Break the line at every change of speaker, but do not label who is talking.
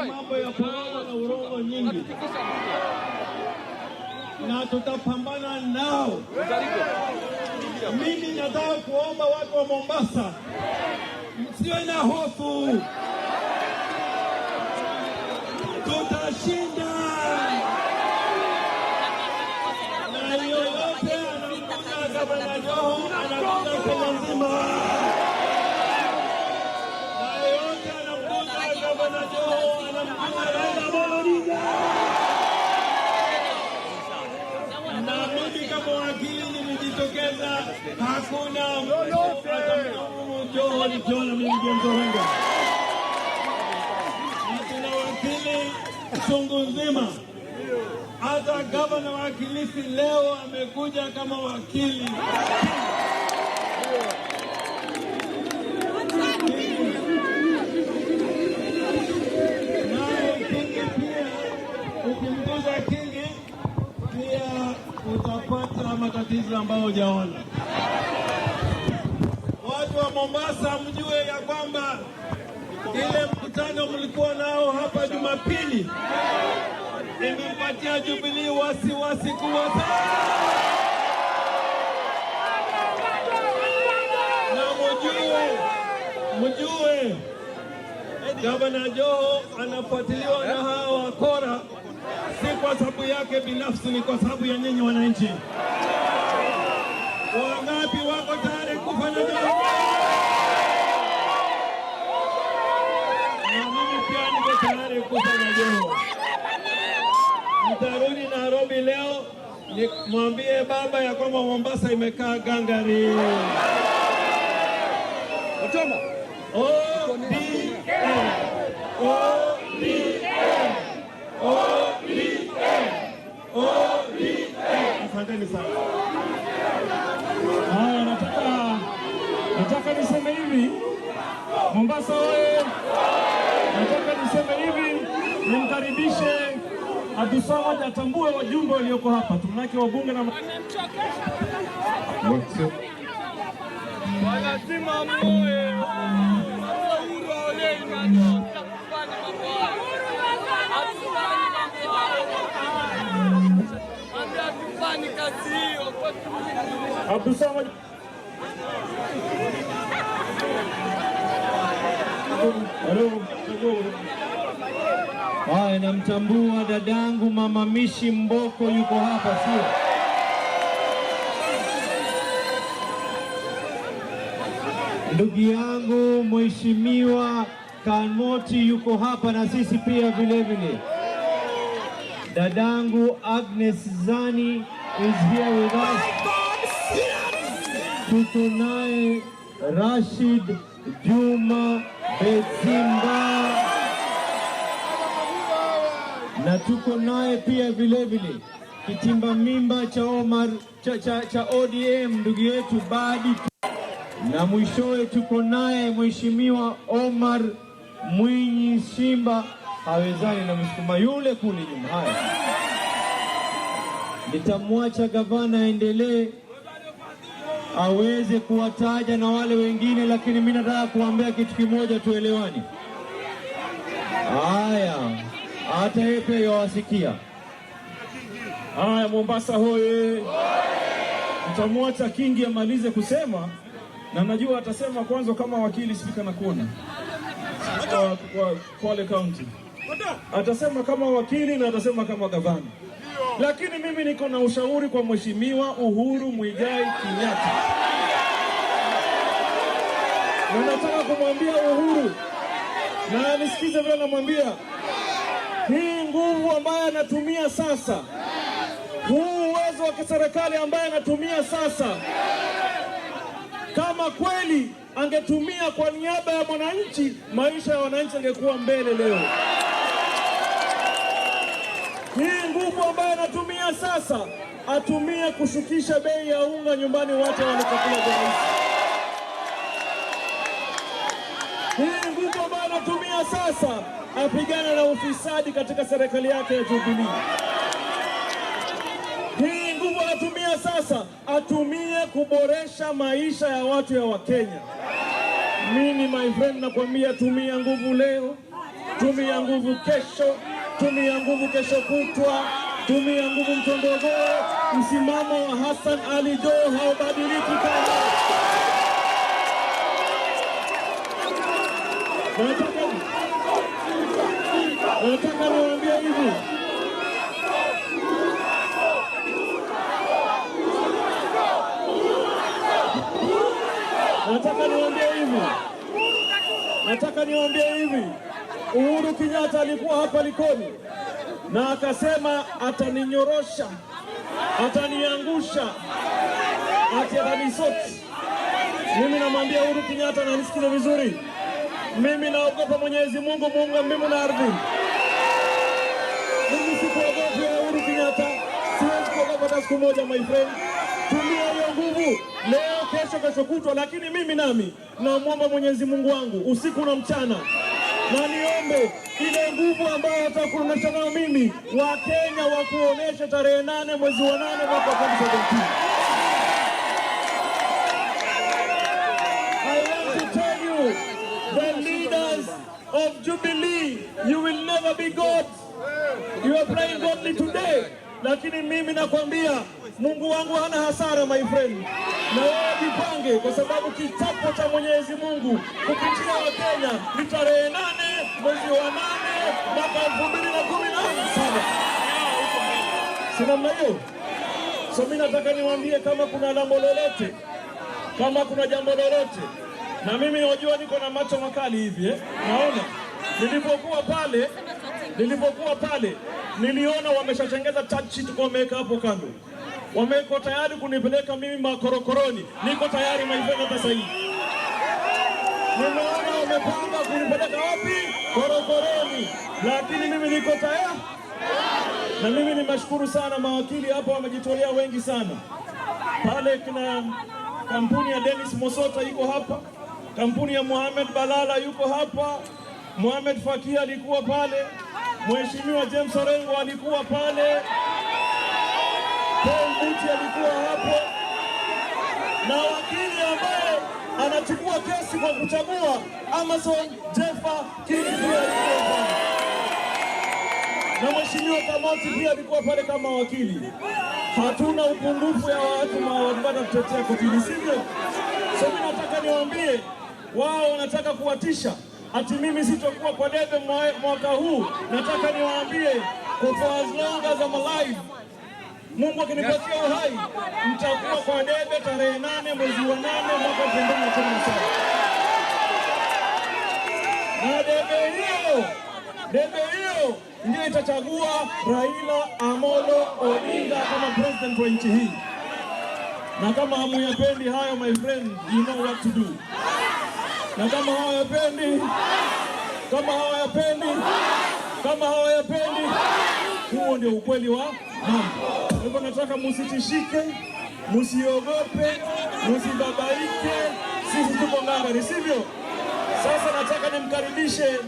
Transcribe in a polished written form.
mambo ya porojo na urongo nyingi, na tutapambana nao. Mimi nataka kuomba watu wa Mombasa, msiwe na hofu, tutashinda. Na yoyote anakuja Gavana Joho anakuja Kenya nzima, na yoyote anakuja Gavana Joho anakuja Raila Amolo Odinga. Na mimi kama wakili nimejitokeza, hakuna Joho alikiona mimi Mzowenga. Tuna wakili chungu nzima. Hata gavana wa Kilifi leo amekuja kama wakili. Naye Kingi pia, ukimguza Kingi pia utapata matatizo ambayo hujaona. Watu wa Mombasa mjue ya kwamba ile mkutano mlikuwa nao hapa Jumapili imepatia Jubilee wasiwasi kubwa sana. Na mjue Gavana Joho anafuatiliwa na hawa wakora, si kwa sababu yake binafsi, ni kwa sababu ya nyinyi wananchi. Wangapi wako tayari kufanya Joho? Na mimi pia niko tayari kufanya Joho. Nitarudi Nairobi leo nimwambie baba ya kwamba Mombasa imekaa gangari. Otoma. ODM. ODM. ODM. ODM. Asanteni sana.
Haya, nataka niseme hivi, Mombasa oye! Nataka niseme hivi, nimkaribishe Abdulswamad atambue wajumbe walioko hapa. Tunake wabunge na
lazima mmoe
Abdulswamad.
Haya, namtambua dadangu Mama Mishi Mboko yuko hapa, sio? Ndugu yangu Mheshimiwa Kanmoti yuko hapa na sisi pia vile vile. Dadangu Agnes Zani is here with us. Tuko naye Rashid Juma Bezimba na tuko naye pia vile vile kitimba mimba cha ODM ndugu yetu Badi, na mwishowe tuko naye Mheshimiwa Omar Mwinyi Shimba, hawezani na msukuma yule kule nyuma. Haya, nitamwacha gavana aendelee aweze kuwataja na wale wengine, lakini mimi nataka kuambia kitu kimoja, tuelewani. Haya, hata yeye pia yawasikia.
Haya, Mombasa hoye! Tutamwacha Kingi amalize kusema, na najua atasema kwanza kama wakili spika na kuona kwa Kwale County. Atasema kama wakili na atasema kama gavana. Lakini mimi niko na ushauri kwa Mheshimiwa Uhuru Muigai Kenyatta. Na nataka kumwambia Uhuru, na nisikize vile namwambia, hii nguvu ambayo anatumia sasa, huu uwezo wa kiserikali ambaye anatumia sasa, kama kweli angetumia kwa niaba ya mwananchi, maisha ya wananchi angekuwa mbele leo. Hii nguvu ambayo anatumia sasa, atumie kushukisha bei ya unga nyumbani watu walikokula bei. Hii nguvu ambayo anatumia sasa, apigane na ufisadi katika serikali yake ya Jubilee. Hii nguvu anatumia sasa, atumie kuboresha maisha ya watu ya Wakenya. Mimi my friend nakwambia, tumia nguvu leo, tumia nguvu kesho, tumia nguvu kesho kutwa, tumia nguvu Mtondogoo. Msimamo wa Hassan Ali Joho haubadiliki kamwe. Nataka niwaambie hivi, nataka niwaambie hivi, Uhuru Kenyatta alikuwa hapa Likoni na akasema ataninyorosha, ataniangusha, atanisoti. Mimi namwambia Uhuru Kenyatta, na nisikize vizuri, mimi naogopa Mwenyezi Mungu, Muumba mbingu na ardhi. Mimi sikuogopa Uhuru Kenyatta, siwezi kuogopa hata siku moja my friend. Tumia hiyo nguvu leo, kesho kutwa, lakini mimi nami namwomba Mwenyezi Mungu wangu usiku na mchana, na niombe ile nguvu ambayo atakuonesha nayo mimi Wakenya wakuoneshe tarehe 8 mwezi wa 8 mwaka 2017. I want to tell you, the leaders of Jubilee, you will never be gods. You are playing godly today. Lakini mimi nakwambia Mungu wangu hana hasara my friend. Na wewe jipange, kwa sababu kitabu cha Mwenyezi Mungu kupitia Wakenya ni tarehe 8 mwezi wa 8 mwaka 2017. Si namna hiyo? So mimi nataka niwaambie, kama kuna jambo lolote, kama kuna jambo lolote, na mimi najua niko na macho makali hivi naona nilipokuwa pale niliona wameshatengeza charge sheet kwa wameweka hapo kando. Wameko tayari kunipeleka mimi makorokoroni. Niko tayari my friend hata sasa hivi. Nimeona wamepanga kunipeleka wapi? Korokoroni. Lakini mimi niko tayari. Na mimi nimeshukuru sana mawakili hapa, wamejitolea wengi sana. Pale kuna kampuni ya Dennis Mosota yuko hapa. Kampuni ya Mohamed Balala yuko hapa. Mohamed Fakia alikuwa pale. Mheshimiwa James Orengo alikuwa pale. Paul Muti alikuwa hapo. Na wakili ambaye anachukua kesi kwa kuchagua Amason Jeffa Kini pia alikuwa pale. Na Mheshimiwa Kamoti pia alikuwa pale kama wakili. Hatuna upungufu ya watu mawadibata kutetea kotini, sivyo? So mimi nataka niwaambie, wao wanataka kuwatisha ati mimi sitokuwa kwa debe mwaka huu. Nataka niwaambie, for as long as I'm alive, Mungu akinipatia uhai, mtakuwa kwa debe tarehe 8 mwezi wa 8 mwaka 2017. Na debe hiyo ndio itachagua Raila Amolo Odinga kama president wa nchi hii. Na kama hamuyapendi hayo my friend, you know what to do. Na kama hawayapendi, huo ndio ukweli wa mambo. Kwa hivyo nataka musitishike, musiogope, musibabaike, sisi tuko ngangari, sivyo? Sasa nataka nimkaribishe,